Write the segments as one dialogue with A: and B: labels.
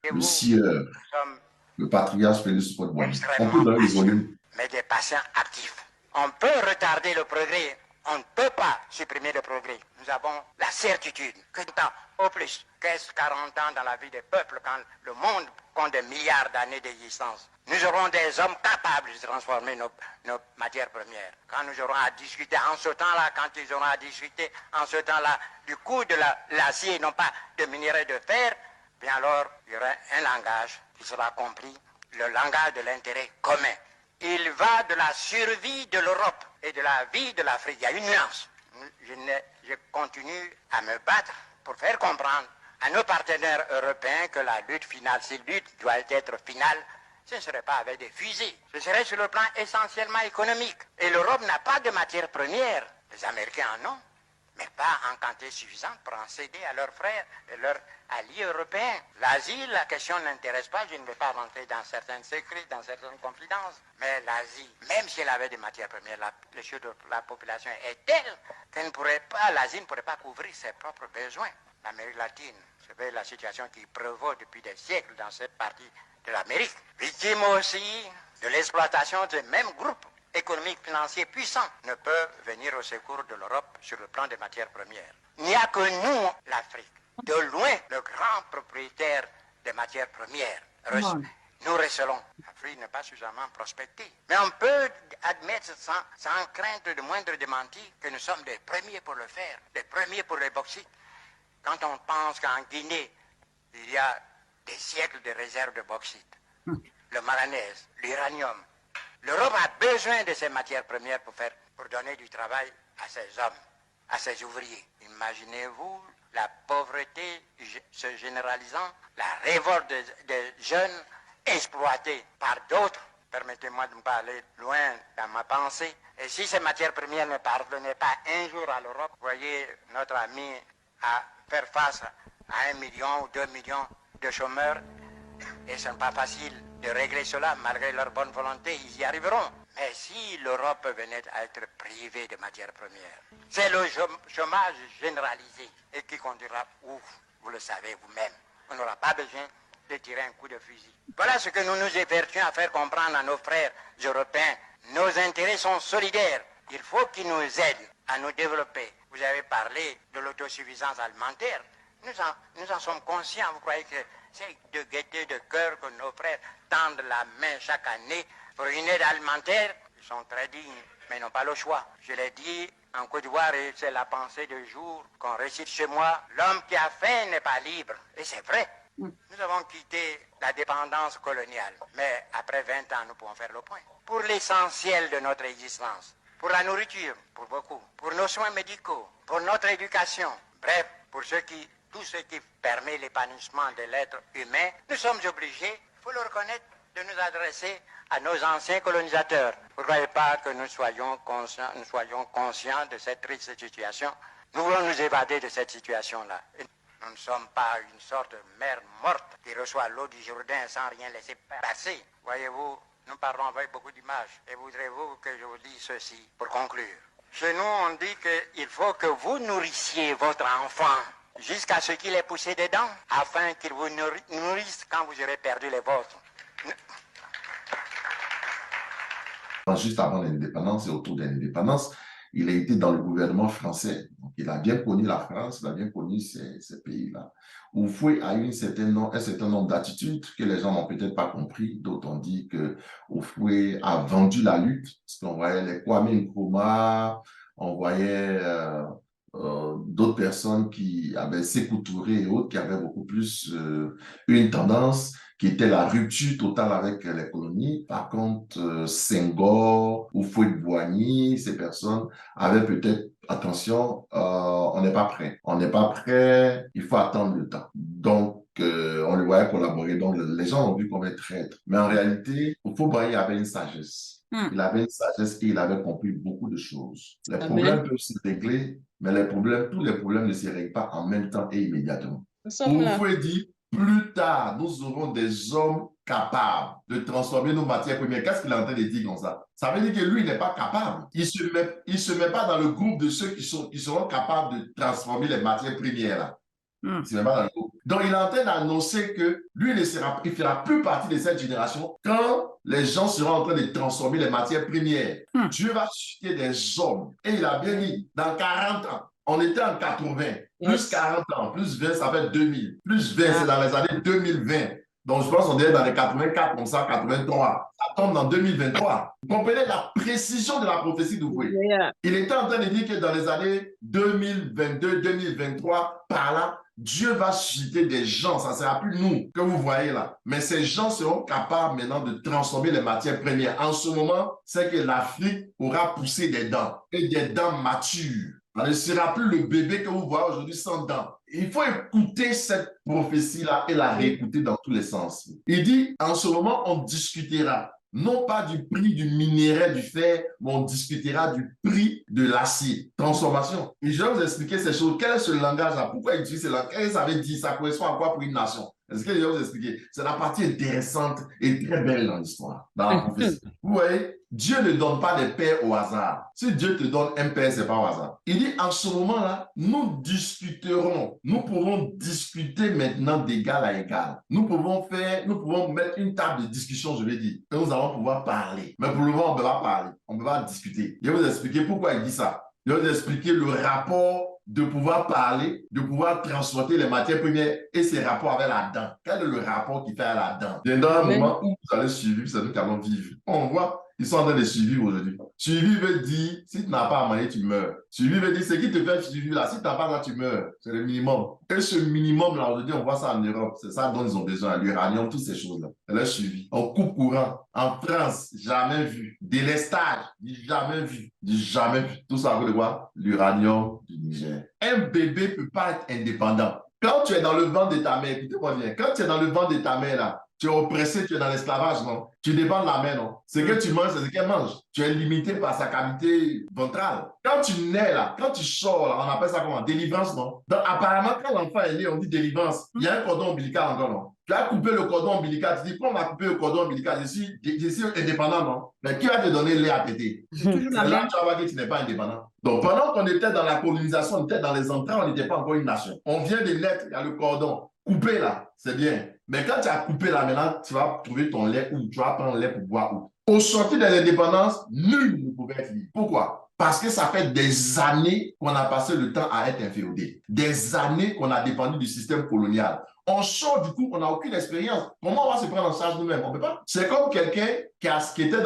A: Et
B: le
A: vous,
B: sieur,
A: nous sommes
B: le patriarche Félix Houphouët-Boigny. On peut
A: extrêmement
B: donner le
A: patients,
B: volume.
A: mais des patients actifs. On peut retarder le progrès, on ne peut pas supprimer le progrès. Nous avons la certitude que tant au plus, 40 ans dans la vie des peuples, quand le monde compte des milliards d'années d'existence, nous aurons des hommes capables de transformer nos matières premières. Quand nous aurons à discuter en ce temps-là, quand ils auront à discuter en ce temps-là du coût de l'acier, non pas de minerai de fer, bien alors il y aura un langage qui sera compris, le langage de l'intérêt commun. Il va de la survie de l'Europe et de la vie de l'Afrique. Il y a une nuance. Je continue à me battre pour faire comprendre à nos partenaires européens que la lutte finale, si lutte doit être finale, ce ne serait pas avec des fusées. Ce serait sur le plan essentiellement économique. Et l'Europe n'a pas de matières premières. Les Américains en ont, mais pas en quantité suffisante pour en céder à leurs frères et leurs alliés européens. L'Asie, la question n'intéresse pas, je ne vais pas rentrer dans certains secrets, dans certaines confidences, mais l'Asie, même si elle avait des matières premières, le chiffre de la population est tel qu'elle ne pourrait pas, l'Asie ne pourrait pas couvrir ses propres besoins. L'Amérique latine, c'est la situation qui prévaut depuis des siècles dans cette partie de l'Amérique, victime aussi de l'exploitation des mêmes groupes économiques, financiers puissants ne peuvent venir au secours de l'Europe sur le plan des matières premières. Il n'y a que nous, l'Afrique, de loin le grand propriétaire des matières premières. Nous recelons. L'Afrique n'est pas suffisamment prospectée. Mais on peut admettre sans crainte de moindre démenti que nous sommes les premiers pour le faire, les premiers pour les bauxites. Quand on pense qu'en Guinée, il y a des siècles de réserves de bauxite, le manganèse, l'uranium, l'Europe a besoin de ces matières premières pour donner du travail à ses hommes, à ses ouvriers. Imaginez-vous la pauvreté se généralisant, la révolte des jeunes exploités par d'autres. Permettez-moi de ne pas aller loin dans ma pensée. Et si ces matières premières ne parvenaient pas un jour à l'Europe, vous voyez notre ami à faire face à 1 million ou 2 millions de chômeurs, et ce n'est pas facile de régler cela, malgré leur bonne volonté, ils y arriveront. Mais si l'Europe venait à être privée de matières premières, c'est le chômage généralisé et qui conduira où, vous le savez vous-même. On n'aura pas besoin de tirer un coup de fusil. Voilà ce que nous nous évertuons à faire comprendre à nos frères européens. Nos intérêts sont solidaires. Il faut qu'ils nous aident à nous développer. Vous avez parlé de l'autosuffisance alimentaire. Nous en sommes conscients. Vous croyez que c'est de gaieté de cœur que nos frères tendent la main chaque année pour une aide alimentaire? Ils sont très dignes, mais ils n'ont pas le choix. Je l'ai dit en Côte d'Ivoire et c'est la pensée du jour qu'on récite chez moi. L'homme qui a faim n'est pas libre. Et c'est vrai. Nous avons quitté la dépendance coloniale, mais après 20 ans, nous pouvons faire le point. Pour l'essentiel de notre existence, pour la nourriture, pour beaucoup, pour nos soins médicaux, pour notre éducation, bref, pour tout ce qui permet l'épanouissement de l'être humain, nous sommes obligés, il faut le reconnaître, de nous adresser à nos anciens colonisateurs. Vous ne croyez pas que nous soyons conscients de cette triste situation? Nous voulons nous évader de cette situation-là. Nous ne sommes pas une sorte de mer morte qui reçoit l'eau du Jourdain sans rien laisser passer. Voyez-vous, nous parlons avec beaucoup d'images. Et voudrez-vous que je vous dise ceci pour conclure? Chez nous, on dit qu'il faut que vous nourrissiez votre enfant jusqu'à ce qu'il ait poussé des dents, afin qu'il vous nourrisse quand vous aurez perdu les vôtres.
B: Juste avant l'indépendance et autour de l'indépendance, il a été dans le gouvernement français. Donc, il a bien connu la France, il a bien connu ces pays-là. Houphouët a eu un certain nombre d'attitudes que les gens n'ont peut-être pas compris. D'autres ont dit que Houphouët a vendu la lutte, parce qu'on voyait les Kwame Nkrumah, on voyait d'autres personnes qui avaient Sékou Touré et autres, qui avaient beaucoup plus une tendance qui était la rupture totale avec les colonies. Par contre, Senghor ou Houphouët-Boigny, ces personnes avaient peut-être, attention, on n'est pas prêt. On n'est pas prêt, il faut attendre le temps. Donc, on le voyait collaborer. Donc, les gens ont vu comme un traître. Mais en réalité, Houphouët-Boigny avait une sagesse. Il avait une sagesse et il avait compris beaucoup de choses. Les problèmes peuvent se régler, mais tous les problèmes ne se règlent pas en même temps et immédiatement. Houphouët dit, plus tard, nous aurons des hommes capables de transformer nos matières premières. Qu'est-ce qu'il est en train de dire comme ça? Ça veut dire que lui, il n'est pas capable. Il ne se met pas dans le groupe de ceux qui seront capables de transformer les matières premières. Là. Il ne se met pas dans le groupe. Donc, il est en train d'annoncer que lui, il ne fera plus partie de cette génération quand les gens seront en train de transformer les matières premières. Dieu va susciter des hommes. Et il a bien dit, dans 40 ans, on était en 80, plus 40 ans, plus 20, ça fait 2000. Plus 20, c'est dans les années 2020. Donc, je pense qu'on est dans les 84, comme ça, 83. Ça tombe dans 2023. Vous comprenez la précision de la prophétie d'Ouvoué. Il était en train de dire que dans les années 2022, 2023, par là, Dieu va susciter des gens, ça ne sera plus nous que vous voyez là. Mais ces gens seront capables maintenant de transformer les matières premières. En ce moment, c'est que l'Afrique aura poussé des dents et des dents matures. Ça ne sera plus le bébé que vous voyez aujourd'hui sans dents. Il faut écouter cette prophétie-là et la réécouter dans tous les sens. Il dit, en ce moment, on discutera non pas du prix du minerai du fer, mais on discutera du prix de l'acier. Transformation. Et je vais vous expliquer ces choses. Quel est ce langage-là? Pourquoi il utilise ce langage? Qu'est-ce que ça veut dire? Ça correspond à quoi pour une nation? Est-ce que je vais vous expliquer? C'est la partie intéressante et très belle dans l'histoire, dans la prophétie. Vous voyez, Dieu ne donne pas des pères au hasard. Si Dieu te donne un père, ce n'est pas au hasard. Il dit, en ce moment-là, nous discuterons. Nous pourrons discuter maintenant d'égal à égal. Nous pouvons mettre une table de discussion, je vais dire, et nous allons pouvoir parler. Mais pour le moment, on ne peut pas parler. On ne peut pas discuter. Je vais vous expliquer pourquoi il dit ça. Je vais vous expliquer le rapport de pouvoir parler, de pouvoir transporter les matières premières et ses rapports avec la dent. Quel est le rapport qu'il fait à la dent? Il y a un moment où vous allez survivre, c'est nous qui allons vivre. On voit, ils sont en train de survivre aujourd'hui. Survivre veut dire, si tu n'as pas à manger, tu meurs. Survivre veut dire, ce qui te fait survivre là, si tu n'as pas ça, tu meurs. C'est le minimum. Et ce minimum-là, aujourd'hui, on voit ça en Europe. C'est ça dont ils ont besoin, l'uranium, toutes ces choses-là. Elle est suivie. On coupe courant. En France, jamais vu. Délestage, jamais vu. Jamais vu. Tout ça à cause de quoi? L'uranium du Niger. Un bébé ne peut pas être indépendant. Quand tu es dans le ventre de ta mère, écoutez-moi bien, quand tu es dans le ventre de ta mère, là, tu es oppressé, tu es dans l'esclavage, non? Tu dépends de la mère, non? Ce que tu manges, c'est ce qu'elle mange. Tu es limité par sa cavité ventrale. Quand tu nais, là, quand tu sors, là, on appelle ça comment? Délivrance, non? Donc, apparemment, quand l'enfant est né, on dit délivrance. Il y a un cordon ombilical encore, non? Tu as coupé le cordon ombilical. Tu dis, quand on a coupé le cordon ombilical, je suis indépendant, non? Mais qui va te donner lait à téter? C'est là que tu vas voir que tu n'es pas indépendant. Donc, pendant qu'on était dans la colonisation, on était dans les entrées, on n'était pas encore une nation. On vient de naître, il y a le cordon. Coupé là, c'est bien. Mais quand tu as coupé là, maintenant, tu vas trouver ton lait où? Tu vas prendre le lait pour boire où? Au sortir de l'indépendance, nul ne pouvait être libre. Pourquoi? Parce que ça fait des années qu'on a passé le temps à être inféodé. Des années qu'on a dépendu du système colonial. On sort du coup, on n'a aucune expérience. Comment on va se prendre en charge nous-mêmes? On ne peut pas. C'est comme quelqu'un qui était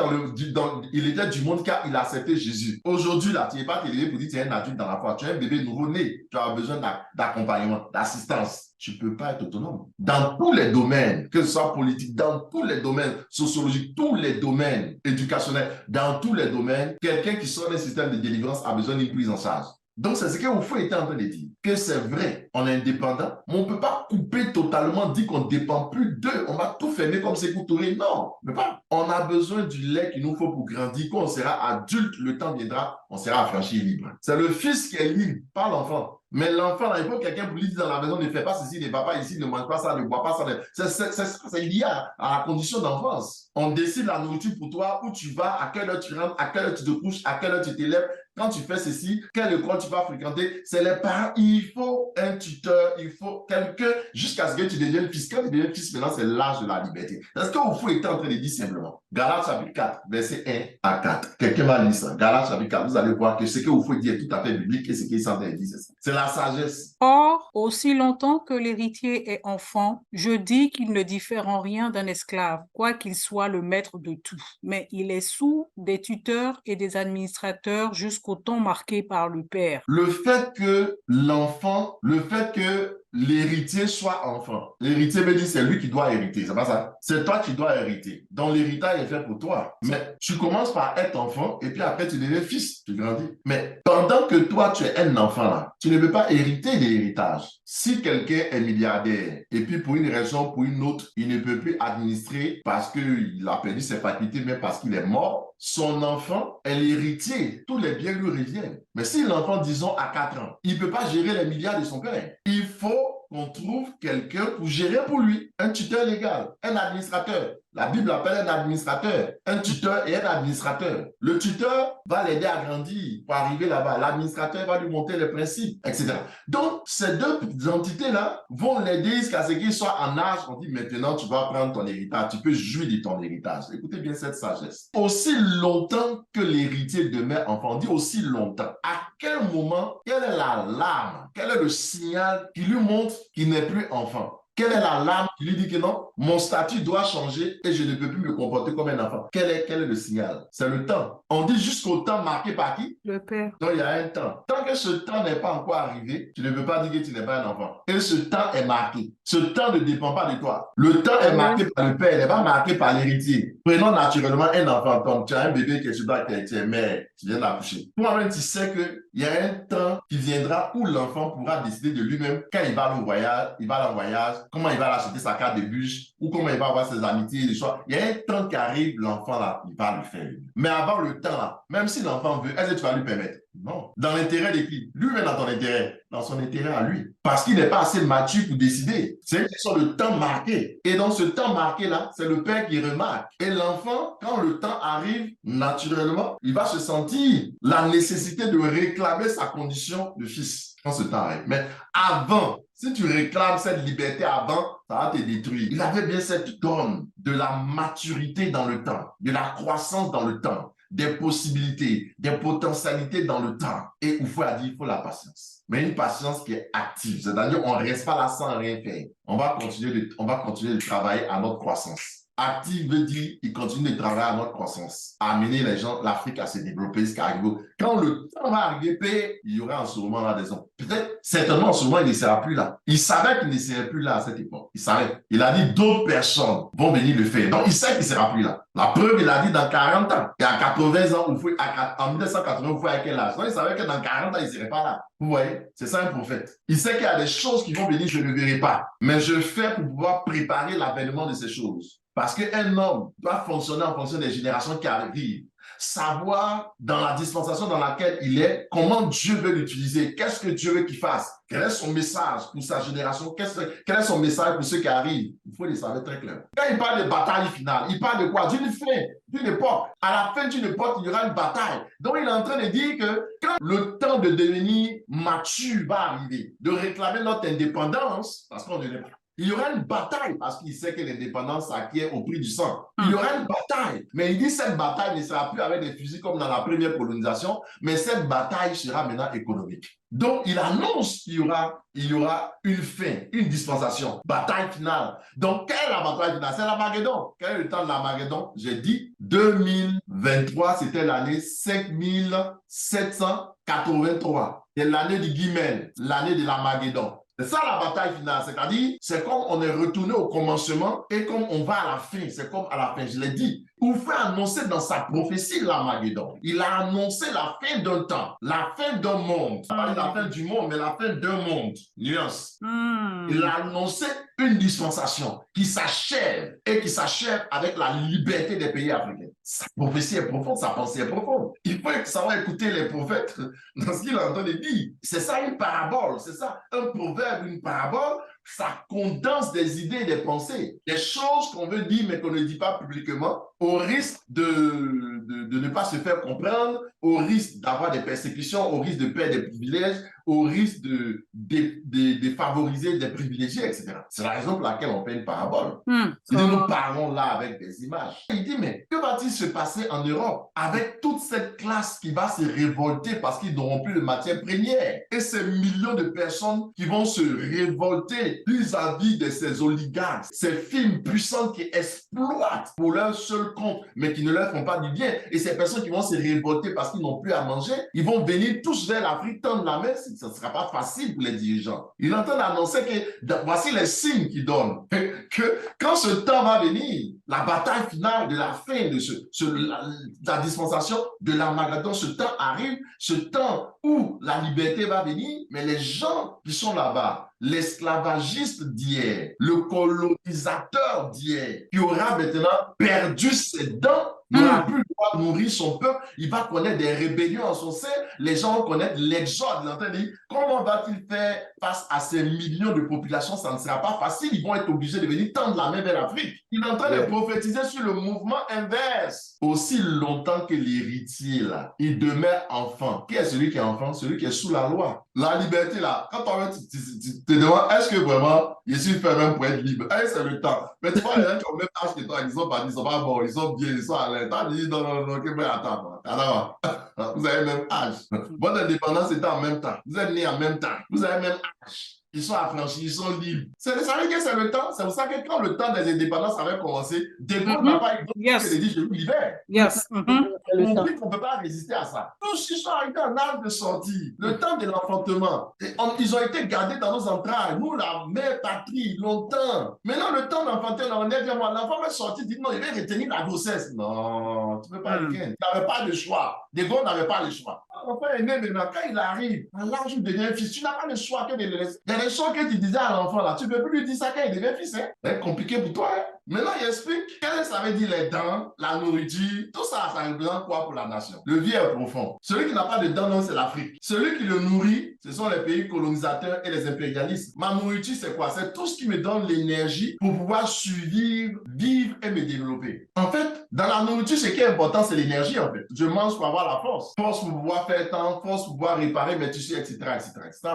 B: il était du monde car il a accepté Jésus. Aujourd'hui, là, tu n'es pas élevé pour dire que tu es un adulte dans la foi. Tu es un bébé nouveau-né. Tu as besoin d'accompagnement, d'assistance. Tu ne peux pas être autonome. Dans tous les domaines, que ce soit politique, dans tous les domaines sociologiques, tous les domaines éducationnels, dans tous les domaines, quelqu'un qui sort d'un système de délivrance a besoin d'une prise en charge. Donc, c'est ce que Oufou était en train de dire. Que c'est vrai, on est indépendant, mais on ne peut pas couper totalement, dire qu'on ne dépend plus d'eux. On va tout fermer comme Sékou Touré. Non, on ne peut pas. On a besoin du lait qu'il nous faut pour grandir. Quand on sera adulte, le temps viendra, on sera affranchi et libre. C'est le fils qui est libre, pas l'enfant. Mais l'enfant, il faut quelqu'un pour lui dire dans la maison, ne fais pas ceci, ne va pas ici, ne mange pas ça, ne bois pas ça. C'est lié à la condition d'enfance. On décide la nourriture pour toi, où tu vas, à quelle heure tu rentres, à quelle heure tu te couches, à quelle heure tu t'élèves. Quand tu fais ceci, quelle école tu vas fréquenter, c'est les parents. Il faut un tuteur, il faut quelqu'un jusqu'à ce que tu deviennes fils. Quand tu deviens fils, maintenant, c'est l'âge de la liberté. Est-ce que vous était en train de dire simplement? Galates chapitre 4, verset 1 à 4. Quelqu'un va lire ça. Galates chapitre 4, vous allez voir que ce que vous dit est tout à fait biblique et ce qu'il s'en dit, c'est ça. C'est la sagesse.
C: Or, aussi longtemps que l'héritier est enfant, je dis qu'il ne diffère en rien d'un esclave, quoiqu'il soit le maître de tout. Mais il est sous des tuteurs et des administrateurs jusqu'au temps marqué par le père.
B: Le fait que l'héritier soit enfant. L'héritier veut dire c'est lui qui doit hériter, c'est pas ça? C'est toi qui dois hériter. Donc l'héritage est fait pour toi. Mais tu commences par être enfant et puis après tu deviens fils, tu grandis. Mais pendant que toi tu es un enfant là, tu ne peux pas hériter de l'héritage. Si quelqu'un est milliardaire et puis pour une raison ou pour une autre, il ne peut plus administrer parce qu'il a perdu ses facultés, mais parce qu'il est mort, son enfant est l'héritier. Tous les biens lui reviennent. Mais si l'enfant, disons, a 4 ans, il ne peut pas gérer les milliards de son père. Il faut qu'on trouve quelqu'un pour gérer pour lui, un tuteur légal, un administrateur. La Bible appelle un administrateur, un tuteur et un administrateur. Le tuteur va l'aider à grandir pour arriver là-bas. L'administrateur va lui montrer les principes, etc. Donc, ces deux entités-là vont l'aider jusqu'à ce qu'il soit en âge. On dit maintenant, tu vas prendre ton héritage, tu peux jouir de ton héritage. Écoutez bien cette sagesse. Aussi longtemps que l'héritier demeure enfant, on dit aussi longtemps. À quel moment, quelle est l'alarme, quel est le signal qui lui montre qu'il n'est plus enfant? Quelle est l'alarme qui lui dit que non, mon statut doit changer et je ne peux plus me comporter comme un enfant? Quel est le signal? C'est le temps. On dit jusqu'au temps marqué par qui?
C: Le Père.
B: Donc, il y a un temps. Tant que ce temps n'est pas encore arrivé, tu ne peux pas dire que tu n'es pas un enfant. Et ce temps est marqué. Ce temps ne dépend pas de toi. Le temps est marqué par le père, il n'est pas marqué par l'héritier. Prenons naturellement un enfant, comme tu as un bébé qui est mère, tu viens d'accoucher. Toi-même, tu sais qu'il y a un temps qui viendra où l'enfant pourra décider de lui-même quand il va au voyage, comment il va acheter sa carte de bûche, ou comment il va avoir ses amitiés, des choix. Il y a un temps qui arrive, l'enfant là, il va le faire. Mais avant le temps là, même si l'enfant veut, est-ce que tu vas lui permettre? Non. Dans l'intérêt de qui? Lui-même dans ton intérêt. Dans son intérêt à lui. Parce qu'il n'est pas assez mature pour décider. C'est une question de temps marqué. Et dans ce temps marqué-là, c'est le père qui remarque. Et l'enfant, quand le temps arrive, naturellement, il va se sentir la nécessité de réclamer sa condition de fils. Quand ce temps arrive. Mais avant, si tu réclames cette liberté avant, ça va te détruire. Il avait bien cette donne de la maturité dans le temps, de la croissance dans le temps, des possibilités, des potentialités dans le temps. Et il faut dire, il faut la patience. Mais une patience qui est active. C'est-à-dire, on ne reste pas là sans rien faire. On va continuer de travailler à notre croissance. Active veut dire qu'il continue de travailler à notre croissance, à amener les gens, l'Afrique à se développer jusqu'à arriver. Quand le temps va arriver, il y aura en ce moment-là des hommes. Peut-être, certainement, en ce moment, il ne sera plus là. Il savait qu'il ne serait plus là à cette époque. Il savait. Il a dit d'autres personnes vont venir le faire. Donc, il sait qu'il ne sera plus là. La preuve, il a dit dans 40 ans. Et à 80 ans, en 1980, vous voyez à quel âge? Donc, il savait que dans 40 ans, il ne serait pas là. Vous voyez? C'est ça un prophète. Il sait qu'il y a des choses qui vont venir, je ne verrai pas. Mais je fais pour pouvoir préparer l'avènement de ces choses. Parce qu'un homme doit fonctionner en fonction des générations qui arrivent. Savoir dans la dispensation dans laquelle il est, comment Dieu veut l'utiliser, qu'est-ce que Dieu veut qu'il fasse, quel est son message pour sa génération, quel est son message pour ceux qui arrivent. Il faut les savoir très clair. Quand il parle de bataille finale, il parle de quoi? D'une fin, d'une époque. À la fin d'une époque, il y aura une bataille. Donc il est en train de dire que quand le temps de devenir mature va arriver, de réclamer notre indépendance, parce qu'on ne l'est pas, il y aura une bataille parce qu'il sait que l'indépendance s'acquiert au prix du sang. Il y aura une bataille. Mais il dit que cette bataille ne sera plus avec des fusils comme dans la première colonisation, mais cette bataille sera maintenant économique. Donc, il annonce qu'il y aura une fin, une dispensation, bataille finale. Donc, quelle est la bataille finale? C'est l'Armageddon. Quel est le temps de l'Armageddon? J'ai dit 2023, c'était l'année 5783. C'est l'année du Guimel, l'année de l'Armageddon. C'est ça la bataille finale, c'est-à-dire, c'est comme on est retourné au commencement et comme on va à la fin, c'est comme à la fin, je l'ai dit. Il faut annoncer dans sa prophétie l'Armageddon. Il a annoncé la fin d'un temps, la fin d'un monde. Pas la fin du monde, mais la fin d'un monde. Nuance. Il a annoncé une dispensation qui s'achève et qui s'achève avec la liberté des pays africains. Sa prophétie est profonde, sa pensée est profonde. Il faut savoir écouter les prophètes dans ce qu'il est en train de dire. C'est ça une parabole, c'est ça un proverbe, une parabole. Ça condense des idées et des pensées, des choses qu'on veut dire mais qu'on ne dit pas publiquement, au risque de ne pas se faire comprendre, au risque d'avoir des persécutions, au risque de perdre des privilèges, au risque de favoriser des privilégiés, etc. C'est la raison pour laquelle on fait une parabole. Nous parlons là avec des images. Il dit, mais que va-t-il se passer en Europe avec toute cette classe qui va se révolter parce qu'ils n'auront plus de matière première et ces millions de personnes qui vont se révolter vis-à-vis de ces oligarques, ces firmes puissantes qui exploitent pour leur seul compte, mais qui ne leur font pas du bien. Et ces personnes qui vont se révolter parce qu'ils n'ont plus à manger, ils vont venir tous vers l'Afrique, tendre la main. Ça ne sera pas facile pour les dirigeants. Il est en train d'annoncer que voici les signes qu'il donne. Que quand ce temps va venir, la bataille finale de la fin de la dispensation de l'Armageddon, ce temps arrive, ce temps où la liberté va venir, mais les gens qui sont là-bas, l'esclavagiste d'hier, le colonisateur d'hier, qui aura maintenant perdu ses dents, n'aura plus le droit de nourrir son peuple, il va connaître des rébellions en son sein, les gens vont connaître l'exode. Comment va-t-il faire face à ces millions de populations? Ça ne sera pas facile, ils vont être obligés de venir tendre la main vers l'Afrique. Il est en train de prophétiser sur le mouvement inverse. Aussi longtemps que l'héritier, là, il demeure enfant. Qui est celui qui est enfant? Celui qui est sous la loi. La liberté, là, quand tu te demandes, est-ce que vraiment, je suis fait même pour être libre? C'est le temps. Mais tu vois, les gens qui ont le même âge que toi, ils sont pas bons, ils sont bien, ils sont à l'aise. Tu dis, non, attends. Vous avez le même âge. Votre indépendance était en même temps. Vous êtes nés en même temps. Vous avez le même âge. Ils sont affranchis, ils sont libres. Ça veut dire que c'est le temps. C'est pour ça que quand le temps des indépendances avait commencé, De Gaulle n'a pas eu de dit, je vous libère. On compris qu'on ne peut pas résister à ça. Tous ils sont arrivés en âge de sortie. Le temps de l'enfantement. Ils ont été gardés dans nos entrailles. Nous, la mère patrie, longtemps. Maintenant, le temps d'enfanter, on est bien, l'enfant va sortir, dit non, il va retenir la grossesse. Non, tu ne peux pas le faire. Il n'avait pas de choix. De Gaulle n'avait pas le choix. L'enfant est né maintenant, quand il arrive, à l'âge où il devient fils, tu n'as pas le choix que de le laisser. Il y a des choses que tu disais à l'enfant là, tu ne peux plus lui dire ça quand il devient fils. C'est compliqué pour toi. Maintenant, il explique qu'est-ce que ça veut dire les dents, la nourriture, tout ça, ça représente quoi pour la nation? Le vie est profond. Celui qui n'a pas de dents, non, c'est l'Afrique. Celui qui le nourrit, ce sont les pays colonisateurs et les impérialistes. Ma nourriture, c'est quoi? C'est tout ce qui me donne l'énergie pour pouvoir survivre, vivre et me développer. En fait, dans la nourriture, ce qui est important, c'est l'énergie, en fait. Je mange pour avoir la force. Force pour pouvoir faire temps, force pour pouvoir réparer mes tissus, etc.,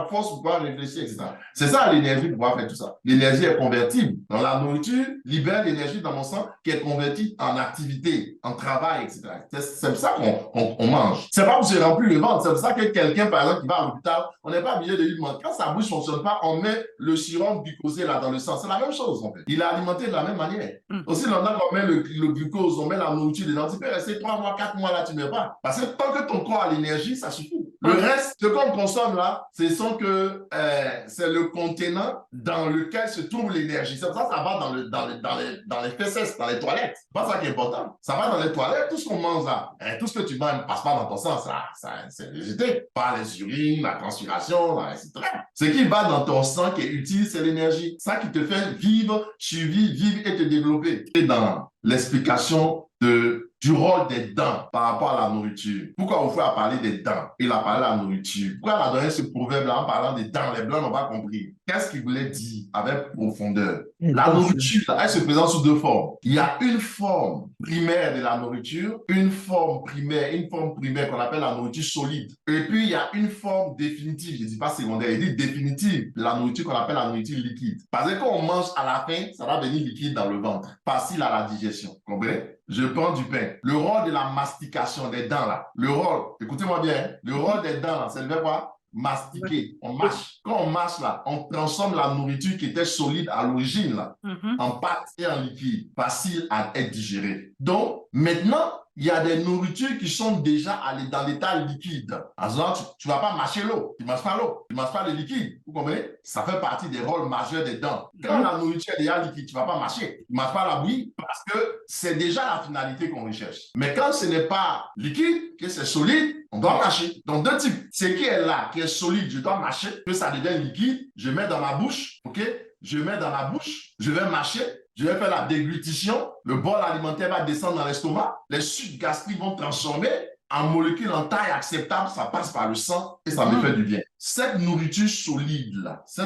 B: Force pour pouvoir réfléchir, etc. C'est ça l'énergie pour pouvoir faire tout ça. L'énergie est convertible. Dans la nourriture, libère l'énergie dans mon sang qui est convertie en activité, en travail, etc. C'est pour ça qu'on mange. C'est pas pour se remplir le ventre. C'est pour ça que quelqu'un, par exemple, qui va à l'hôpital, on n'est pas obligé de lui demander. Quand sa bouche ne fonctionne pas, on met le sérum glucosé là dans le sang. C'est la même chose, en fait. Il est alimenté de la même manière. Aussi longtemps qu'on met le glucose, on met la nourriture dedans, tu peux rester 3 mois, 4 mois là, tu ne meurs pas. Parce que tant que ton corps a l'énergie, ça suffit. Le reste, ce qu'on consomme là, c'est le contenant dans lequel se trouve l'énergie. C'est pour ça que ça va dans les fesses, dans les toilettes. C'est pas ça qui est important. Ça va dans les toilettes, tout ce qu'on mange là, tout ce que tu manges ne passe pas dans ton sang, c'est rejeté. Pas les urines, la transpiration, etc. Ce qui va dans ton sang qui est utile, c'est l'énergie. Ça qui te fait vivre, survivre et te développer. Et dans l'explication du rôle des dents par rapport à la nourriture. Pourquoi on a parlé des dents? Il a parlé de la nourriture. Pourquoi il a donné ce proverbe-là en parlant des dents? Les blancs n'ont pas compris. Qu'est-ce qu'il voulait dire avec profondeur? La nourriture, elle se présente sous 2 formes. Il y a une forme primaire de la nourriture, une forme primaire qu'on appelle la nourriture solide. Et puis, il y a une forme définitive, je ne dis pas secondaire, il dit définitive, la nourriture qu'on appelle la nourriture liquide. Parce que quand on mange à la fin, ça va venir liquide dans le ventre, facile à la digestion. Vous comprenez? Je prends du pain. Le rôle de la mastication des dents là, écoutez-moi bien, le rôle des dents là, c'est le verbe quoi? Mastiquer, on mâche. Quand on mâche là, on transforme la nourriture qui était solide à l'origine là, en pâte et en liquide, facile à être digérée. Donc, maintenant, il y a des nourritures qui sont déjà dans l'état liquide. En ce moment, tu ne vas pas mâcher l'eau. Tu ne manges pas l'eau. Tu ne manges pas le liquide. Vous comprenez? Ça fait partie des rôles majeurs des dents. Quand la nourriture est déjà liquide, tu ne vas pas mâcher. Tu ne manges pas la bouillie parce que c'est déjà la finalité qu'on recherche. Mais quand ce n'est pas liquide, que c'est solide, on doit mâcher. Donc, 2 types. Ce qui est là, qui est solide, je dois mâcher. Que ça devient liquide, je mets dans ma bouche. OK? Je mets dans ma bouche, je vais mâcher. Je vais faire la déglutition, le bol alimentaire va descendre dans l'estomac, les sucs gastriques vont transformer en molécules en taille acceptable, ça passe par le sang et ça me fait du bien. Cette nourriture solide-là, c'est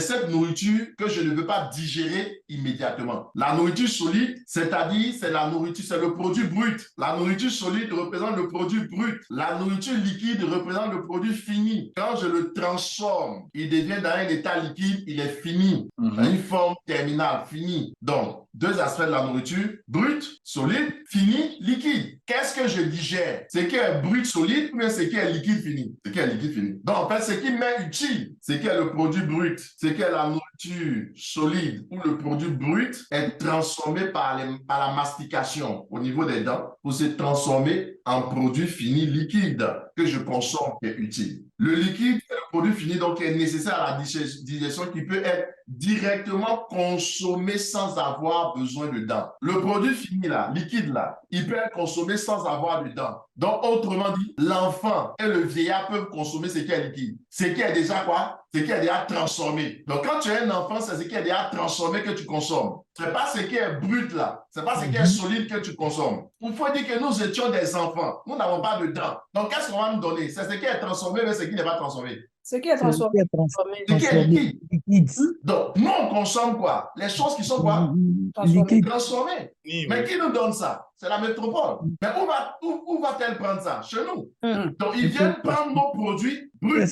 B: cette nourriture que je ne veux pas digérer immédiatement. La nourriture solide, c'est-à-dire, c'est le produit brut. La nourriture solide représente le produit brut. La nourriture liquide représente le produit fini. Quand je le transforme, il devient dans un état liquide, il est fini. Dans une forme terminale, fini. Donc, 2 aspects de la nourriture, brut, solide, fini, liquide. Qu'est-ce que je digère? Ce qui est brut, solide, ou bien ce qui est liquide, fini? Ce qui est liquide, fini. Donc, en fait, ce qui m'est utile, ce qui est le produit brut, ce qui est la nourriture solide, ou le produit brut est transformé par la mastication au niveau des dents pour se transformer en produit fini liquide que je consomme qui est utile. Le liquide est le produit fini donc qui est nécessaire à la digestion qui peut être directement consommé sans avoir besoin de dents. Le produit fini là, liquide là, il peut être consommé sans avoir de dents. Donc autrement dit, l'enfant et le vieillard peuvent consommer ce qui est liquide. Ce qui est déjà quoi? Ce qui est déjà transformé. Donc quand tu es un enfant, c'est ce qui est déjà transformé que tu consommes. C'est pas ce qui est brut là. C'est pas ce qui est solide que tu consommes. Il faut dire que nous étions des enfants. Nous n'avons pas de dents. Donc, qu'est-ce qu'on va nous donner? C'est ce qui est transformé, mais ce qui n'est pas transformé.
C: Ce qui est transformé.
B: Ce qui est liquide. Donc, nous, on consomme quoi? Les choses qui sont quoi? Transformées. Mais qui nous donne ça? C'est la métropole. Mais où va-t-elle prendre ça? Chez nous. Donc, ils viennent prendre nos produits bruts.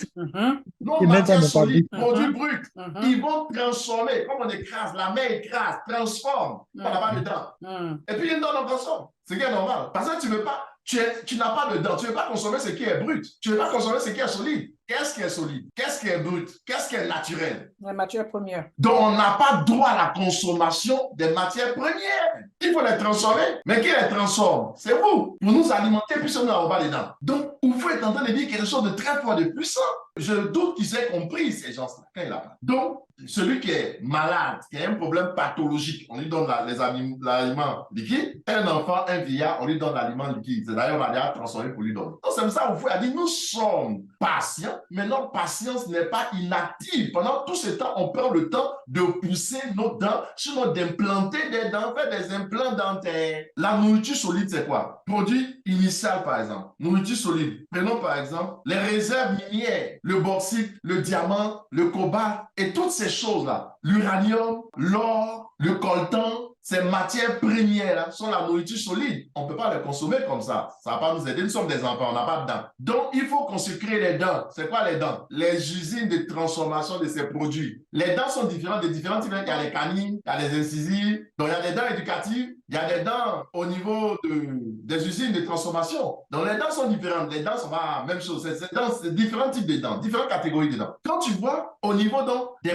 B: Nos matières solides, produits bruts. Ils vont transformer. Comme on écrase, la main écrase, transforme. On n'a pas de dents. Et puis, ils nous donnent, on consomme. Ce qui est normal. Parce que tu veux pas, tu n'as pas de dents. Tu ne veux pas consommer ce qui est brut. Tu ne veux pas consommer ce qui est solide. Qu'est-ce qui est solide? Qu'est-ce qui est brut? Qu'est-ce qui est naturel?
C: La matière première.
B: Donc, on n'a pas droit à la consommation des matières premières. Il faut les transformer. Mais qui les transforme? C'est vous. Pour nous alimenter, puisque nous n'avons pas les dents. Donc, vous êtes en train de dire quelque chose de très fort, de puissant. Je doute qu'ils aient compris, ces gens-là, quand il a pas. Donc, celui qui est malade, qui a un problème pathologique, on lui donne l'aliment liquide. Un enfant, un vieillard, on lui donne l'aliment liquide. C'est d'ailleurs, on va déjà transformer pour lui donner. Donc, c'est comme ça, vous pouvez dire, nous sommes patients, mais notre patience n'est pas inactive. Pendant tout ce temps, on prend le temps de pousser nos dents, sinon d'implanter des dents, faire des implants dentaires. La nourriture solide, c'est quoi? Produit initial, par exemple. Nourriture solide. Prenons, par exemple, les réserves minières, le bauxite, le diamant, le cobalt, et toutes ces choses-là, l'uranium, l'or, le coltan, ces matières premières sont la nourriture solide. On ne peut pas les consommer comme ça. Ça ne va pas nous aider. Nous sommes des enfants, on n'a pas de dents. Donc, il faut qu'on se crée les dents. C'est quoi les dents? Les usines de transformation de ces produits. Les dents sont différentes, des différents types. Il y a les canines, il y a les incisives. Donc, il y a des dents éducatives. Il y a des dents au niveau des usines de transformation. Donc, les dents sont différentes. Les dents sont pas la même chose. C'est différents types de dents, différentes catégories de dents. Quand tu vois au niveau donc, des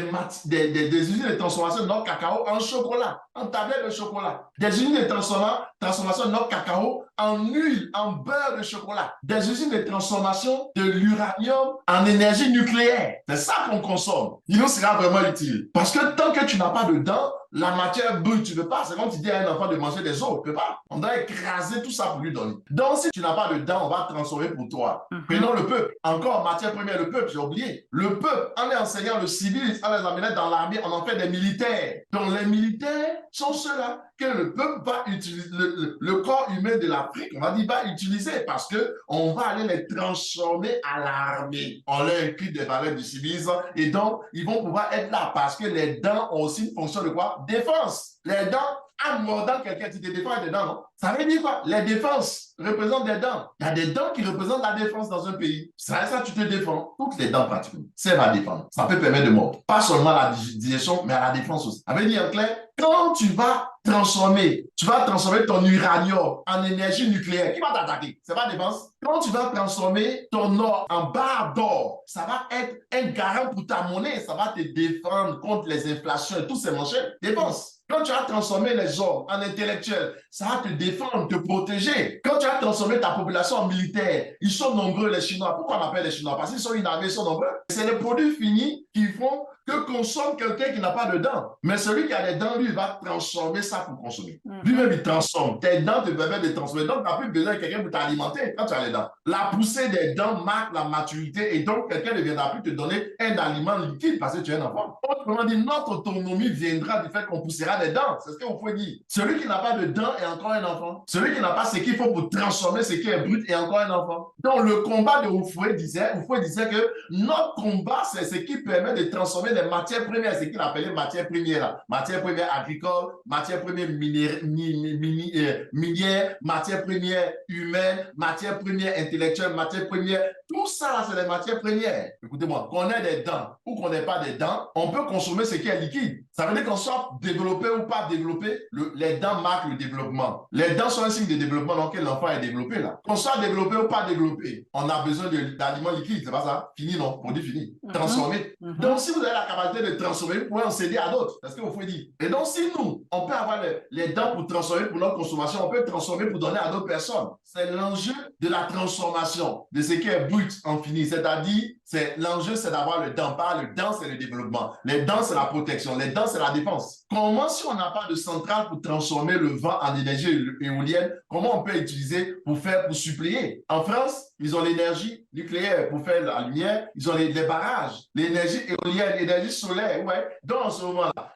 B: usines de transformation de notre cacao en chocolat, en tablette de chocolat, des usines de transformation de notre cacao en huile, en beurre de chocolat, des usines de transformation de l'uranium en énergie nucléaire. C'est ça qu'on consomme. Il nous sera vraiment utile. Parce que tant que tu n'as pas de dents, la matière brute, tu ne peux pas. C'est comme tu dis à un enfant de manger des os, tu ne peux pas. On doit écraser tout ça pour lui donner. Donc, si tu n'as pas de dents, on va transformer pour toi. Prenons le peuple. Encore, matière première, le peuple, j'ai oublié. Le peuple, en les enseignant le civil, en les amenant dans l'armée, on en fait des militaires. Donc, les militaires sont ceux-là que le peuple va utiliser, le corps humain de l'Afrique, on va dire, va utiliser parce qu'on va aller les transformer à l'armée. On leur inclut des valeurs du civisme et donc, ils vont pouvoir être là parce que les dents ont aussi une fonction de quoi? Défense. Les dents, en mordant quelqu'un, tu te défends avec des dents, non? Ça veut dire quoi? Les défenses représentent des dents. Il y a des dents qui représentent la défense dans un pays. Ça, tu te défends. Toutes les dents, pratiquement, servent à défendre. Ça peut permettre de mordre. Pas seulement à la digestion, mais à la défense aussi. Ça veut dire, en clair, quand tu vas transformer ton uranium en énergie nucléaire, qui va t'attaquer? C'est pas défense. Quand tu vas transformer ton or en barre d'or, ça va être un garant pour ta monnaie. Ça va te défendre contre les inflations et tous ces manchettes. Défense. Quand tu as transformé les hommes en intellectuels, ça va te défendre, te protéger. Quand tu as transformé ta population en militaire, ils sont nombreux les Chinois. Pourquoi on appelle les Chinois? Parce qu'ils sont une armée, ils sont nombreux. C'est les produits finis qui font que consomme quelqu'un qui n'a pas de dents. Mais celui qui a des dents, lui, il va transformer ça pour consommer. Lui-même, il transforme. Tes dents te permettent de transformer. Donc, tu n'as plus besoin de quelqu'un pour t'alimenter quand tu as les dents. La poussée des dents marque la maturité et donc, quelqu'un ne viendra plus te donner un aliment liquide parce que tu es un enfant. Autrement dit, notre autonomie viendra du fait qu'on poussera des dents. C'est ce qu'on peut dire. Celui qui n'a pas de dents est encore un enfant. Celui qui n'a pas ce qu'il faut pour transformer ce qui est brut est encore un enfant. Donc, le combat de Houphouët disait que notre combat, c'est ce qui permet de transformer les matières premières, ce qu'il appelait matières premières. Matières premières agricoles, matières premières minières, matières premières humaines, matières premières intellectuelles, matières premières. Tout ça, c'est les matières premières. Écoutez-moi, qu'on ait des dents ou qu'on n'ait pas des dents, on peut consommer ce qui est liquide. Ça veut dire qu'on soit développé ou pas développé, les dents marquent le développement. Les dents sont un signe de développement dans lequel l'enfant est développé là. Qu'on soit développé ou pas développé, on a besoin d'aliments liquides, c'est pas ça? Fini, non? Produit fini. Transformé. Donc, si vous avez la capacité de transformer, vous pouvez en céder à d'autres. C'est ce que vous pouvez dire. Et donc, si nous, on peut avoir les dents pour transformer pour notre consommation, on peut transformer pour donner à d'autres personnes. C'est l'enjeu de la transformation de ce qui est brut en fini. C'est-à-dire, l'enjeu, c'est d'avoir le dent. Pas le dent, c'est le développement. Les dents, c'est la protection. Les dents, c'est la défense. Comment, si on n'a pas de centrale pour transformer le vent en énergie éolienne, comment on peut utiliser pour suppléer? En France, ils ont l'énergie nucléaire pour faire la lumière. Ils ont les barrages, l'énergie éolienne, l'énergie solaire. Ouais. Donc, en ce moment-là,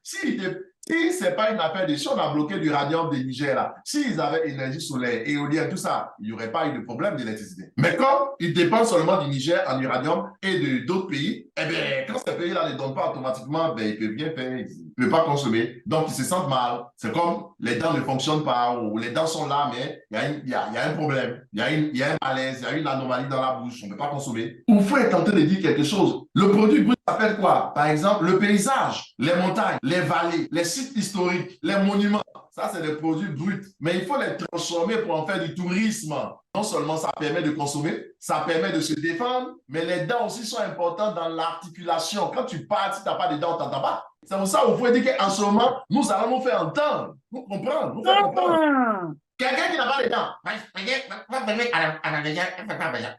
B: Si ce n'est pas une affaire de si on a bloqué l'uranium des Niger, là, s'ils avaient énergie solaire, éolienne, tout ça, il n'y aurait pas eu de problème d'électricité. Mais comme ils dépendent seulement du Niger en uranium et d'autres pays, eh bien, quand ces pays-là ne donnent pas automatiquement, ben, ils peuvent bien faire, ils ne peuvent pas consommer. Donc, ils se sentent mal. C'est comme les dents ne fonctionnent pas ou les dents sont là, mais il y a un problème, il y a un malaise, il y a une anomalie dans la bouche, on ne peut pas consommer. Oufou est en train de dire quelque chose. Le produit brut s'appelle quoi? Par exemple, le paysage, les montagnes, les vallées, les sites historiques, les monuments. Ça, c'est des produits bruts. Mais il faut les transformer pour en faire du tourisme. Non seulement ça permet de consommer, ça permet de se défendre, mais les dents aussi sont importantes dans l'articulation. Quand tu parles, si tu n'as pas de dents, on ne t'entend pas. C'est pour ça qu'il faut dire qu'en ce moment, nous allons nous faire entendre, nous comprendre, nous faire comprendre. Quelqu'un qui n'a pas de dents,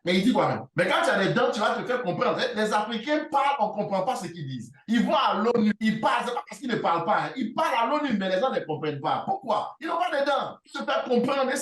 B: mais il dit quoi même? Mais quand tu as des dents, tu vas te faire comprendre. Les Africains parlent, on ne comprend pas ce qu'ils disent. Ils vont à l'ONU, ils parlent, c'est pas parce qu'ils ne parlent pas. Hein. Ils parlent à l'ONU, mais les gens ne comprennent pas. Pourquoi? Ils n'ont pas de dents. Ils se faire comprendre et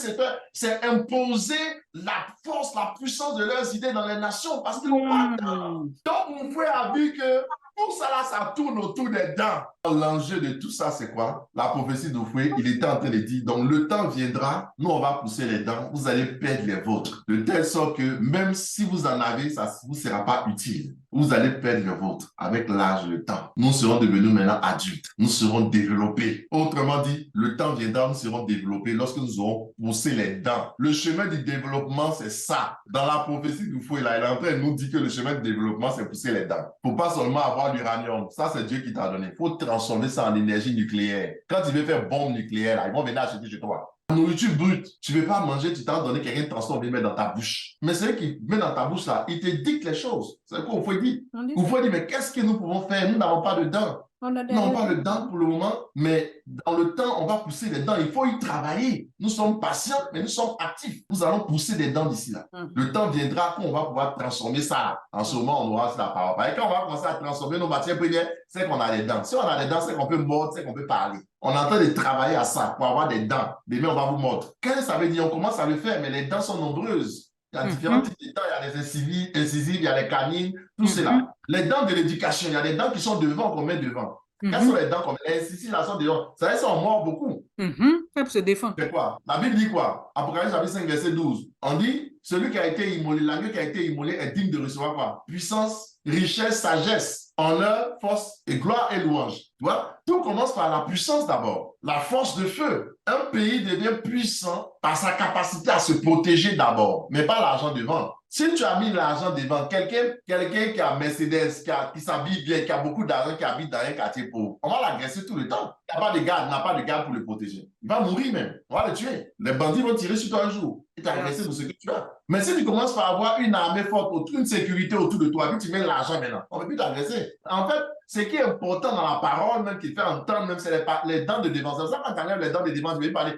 B: c'est imposer la force, la puissance de leurs idées dans les nations parce qu'ils n'ont pas de dents. Donc, mon frère a vu que tout ça là, ça tourne autour des dents. L'enjeu de tout ça, c'est quoi? La prophétie d'Oufoué, il était en train de dire, donc le temps viendra, nous on va pousser les dents, vous allez perdre les vôtres. De telle sorte que même si vous en avez, ça ne vous sera pas utile. Vous allez perdre les vôtres avec l'âge, le temps. Nous serons devenus maintenant adultes. Nous serons développés. Autrement dit, le temps viendra, nous serons développés lorsque nous aurons poussé les dents. Le chemin du développement, c'est ça. Dans la prophétie d'Oufoué, là, il est en train de nous dire que le chemin du développement, c'est pousser les dents. Il ne faut pas seulement avoir l'uranium. Ça, c'est Dieu qui t'a donné. Il faut transformer ça en énergie nucléaire. Quand tu veux faire bombe nucléaire, là, ils vont venir acheter chez toi. La nourriture brute, tu ne veux pas manger, tu t'en donnes, quelqu'un transforme et met dans ta bouche. Mais celui qui met dans ta bouche là, il te dicte les choses. C'est quoi, il faut dire. Il faut dire, mais qu'est-ce que nous pouvons faire? Nous n'avons pas de dents. Nous n'avons pas de dents pour le moment, mais dans le temps, on va pousser les dents. Il faut y travailler. Nous sommes patients, mais nous sommes actifs. Nous allons pousser des dents d'ici là. Le temps viendra qu'on va pouvoir transformer ça. En ce moment, on aura la parole. Et quand on va commencer à transformer nos matières premières, c'est qu'on a des dents. Si on a des dents, c'est qu'on peut mordre, c'est qu'on peut parler. On est en train de travailler à ça pour avoir des dents. Demain, on va vous mordre. Qu'est-ce que ça veut dire? On commence à le faire, mais les dents sont nombreuses. Il y a différents types de dents. Il y a les incisives, il y a les canines, tout cela. Les dents de l'éducation, il y a des dents qui sont devant, qu'on met devant. Quelles sont les dents qu'on met? Les incisives, là, sont devant. Ça veut dire qu'on mord beaucoup.
C: Pour se défendre.
B: C'est quoi? La Bible dit quoi? Apocalypse chapitre 5, verset 12. On dit, celui qui a été immolé, l'agneau qui a été immolé est digne de recevoir quoi? Puissance, richesse, sagesse, honneur, force et gloire et louange. Tu vois? Tout commence par la puissance d'abord. La force de feu. Un pays devient puissant par sa capacité à se protéger d'abord, mais pas l'argent devant. Si tu as mis l'argent devant, quelqu'un qui a Mercedes, qui s'habille bien, qui a beaucoup d'argent, qui habite dans un quartier pauvre, on va l'agresser tout le temps. Il n'a pas de garde, n'a pas de garde pour le protéger. Il va mourir même. On va le tuer. Les bandits vont tirer sur toi un jour. Et t'agresser pour ce que tu as. Mais si tu commences par avoir une armée forte, une sécurité autour de toi, puis tu mets l'argent maintenant, on ne peut plus t'agresser. En fait, ce qui est important dans la parole, même qui fait entendre, même c'est les dents de devant. C'est ça quand tu enlèves les dents de devant, je vais parler.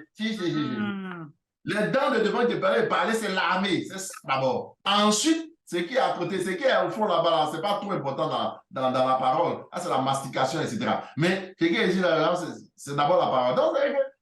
B: Les dents de devant, je vais parler, c'est l'armée. C'est ça d'abord. Ensuite, ce qui est à côté, ce qui est au fond là-bas, là, ce n'est pas trop important dans la parole. Là, c'est la mastication, etc. Mais ce qui est ici là, c'est d'abord la parole. Donc,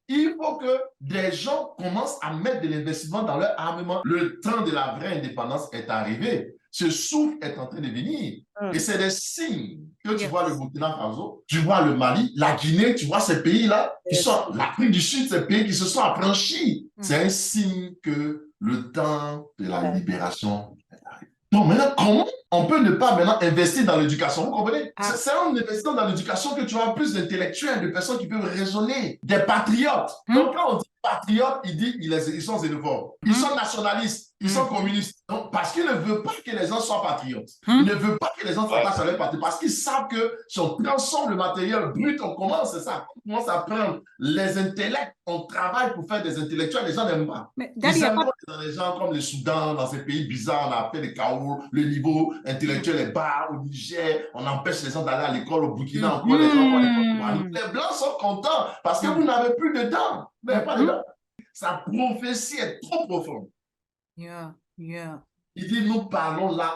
B: il faut que des gens commencent à mettre de l'investissement dans leur armement. Le temps de la vraie indépendance est arrivé. Ce souffle est en train de venir. Et c'est des signes que tu vois le Burkina Faso, tu vois le Mali, la Guinée, tu vois ces pays-là, qui sont l'Afrique du Sud, ces pays qui se sont affranchis. C'est un signe que le temps de la libération est arrivé. Donc maintenant, comment on peut ne pas maintenant investir dans l'éducation? Vous comprenez? C'est en investissant dans l'éducation que tu as plus d'intellectuels, de personnes qui peuvent raisonner, des patriotes. Donc quand on dit patriotes, ils sont xénophobes, ils sont nationalistes, ils sont communistes. Donc, parce qu'ils ne veulent pas que les gens soient patriotes. Ils ne veulent pas que les gens s'attachent à leur patrie. Parce qu'ils savent que si on transforme le matériel brut, on commence, c'est ça. On commence à prendre les intellects, on travaille pour faire des intellectuels, les gens n'aiment pas. Ils aiment pas dans les gens comme le Soudan, dans ces pays bizarres, on a fait des chaos, le niveau intellectuel est bas au Niger, on empêche les gens d'aller à l'école au Burkina, encore les gens les Blancs sont contents parce que vous n'avez plus de dents. Vous n'avez pas de dents. Sa prophétie est trop profonde.
C: Yeah.
B: Il dit, nous parlons là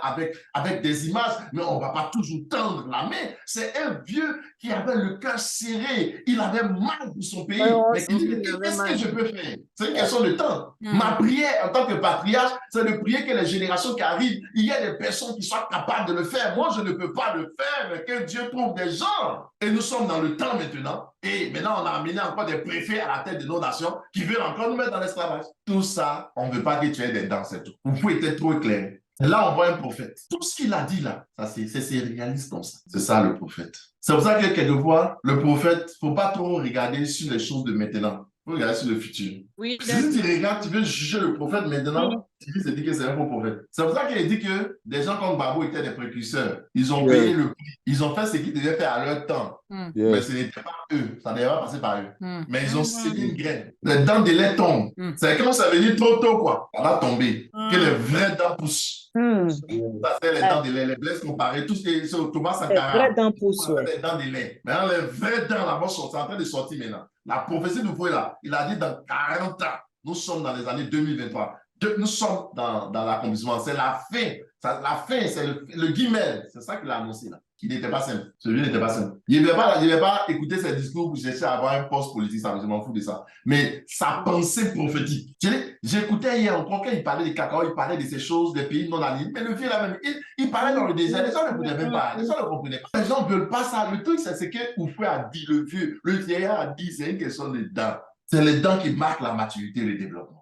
B: avec des images, mais on ne va pas toujours tendre la main. C'est un vieux qui avait le cœur serré. Il avait mal pour son pays. Mais il dit, qu'est-ce que je peux faire? C'est une question de temps. Ma prière en tant que patriarche, c'est de prier que les générations qui arrivent, il y ait des personnes qui soient capables de le faire. Moi, je ne peux pas le faire, mais que Dieu trouve des gens. Et nous sommes dans le temps maintenant. Et maintenant, on a amené encore des préfets à la tête de nos nations qui veulent encore nous mettre dans l'esclavage. Tout ça, on ne veut pas que tu aies des dents, c'est tout. Vous pouvez être trop clair. Et là, on voit un prophète. Tout ce qu'il a dit là, c'est réaliste comme ça. C'est ça le prophète. C'est pour ça que quelquefois, le prophète, il ne faut pas trop regarder sur les choses de maintenant. Il faut regarder sur le futur.
D: Oui,
B: si tu regardes, tu veux juger le prophète maintenant, tu dis que c'est un faux prophète. C'est pour ça qu'il dit que des gens comme Babou étaient des précurseurs. Ils ont payé le prix. Ils ont fait ce qu'ils devaient faire à leur temps. Mais ce n'était pas eux. Ça ne devait pas passer par eux. Mais ils ont sémé une graine. Les dents de lait tombent. C'est comme ça venait trop tôt, quoi. Ça va tomber. Que les vraies dents poussent. Ça fait les dents de lait, les blesses comparées, tout ce qui est sur Thomas Sankara.
E: Les vraies dents poussent,
B: les dents de lait. Maintenant, les vraies dents là-bas sont en train de sortir maintenant. La prophétie de Foué là, il a dit dans 40 ans, nous sommes dans les années 2023. Nous sommes dans l'accomplissement. C'est la fin. La fin, c'est le guillemets. C'est ça qu'il a annoncé là. Qui n'était pas simple. Celui n'était pas simple. Il ne vais pas écouter ses discours pour chercher à avoir un poste politique. Ça, je m'en fous de ça. Mais sa pensée prophétique. J'écoutais hier encore quand il parlait des cacao, il parlait de ces choses, des pays non alignés. Mais le vieux là même, il parlait dans le désert. Les gens ne comprenaient même pas. Les gens ne comprenaient pas. Les gens ne veulent pas ça. Le truc, c'est que Oufoué a dit, le vieillard a dit, c'est une question de dents. C'est les dents qui marquent la maturité et le développement.